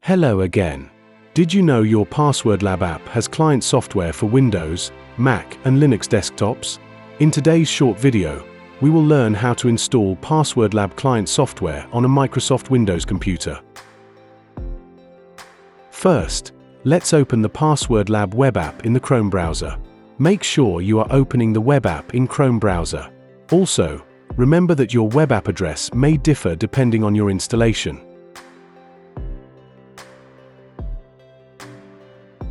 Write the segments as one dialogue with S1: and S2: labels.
S1: Hello again. Did you know your PasswordLab app has client software for Windows, Mac, and Linux desktops? In today's short video, we will learn how to install PasswordLab client software on a Microsoft Windows computer. First, let's open the PasswordLab web app in the Chrome browser. Make sure you are opening the web app in Chrome browser. Also, remember that your web app address may differ depending on your installation.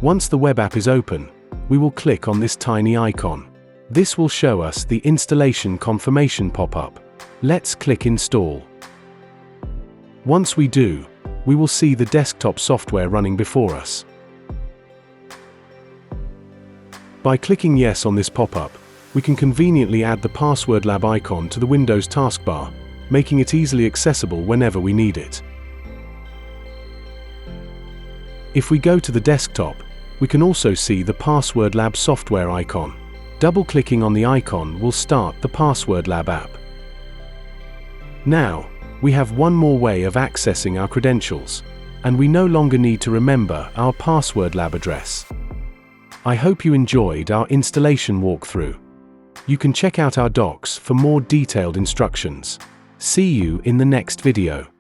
S1: Once the web app is open, we will click on this tiny icon. This will show us the installation confirmation pop-up. Let's click Install. Once we do, we will see the desktop software running before us. By clicking Yes on this pop-up, we can conveniently add the PasswordLab icon to the Windows taskbar, making it easily accessible whenever we need it. If we go to the desktop, we can also see the PasswordLab software icon. Double-clicking on the icon will start the PasswordLab app. Now, we have one more way of accessing our credentials, and we no longer need to remember our PasswordLab address. I hope you enjoyed our installation walkthrough. You can check out our docs for more detailed instructions. See you in the next video.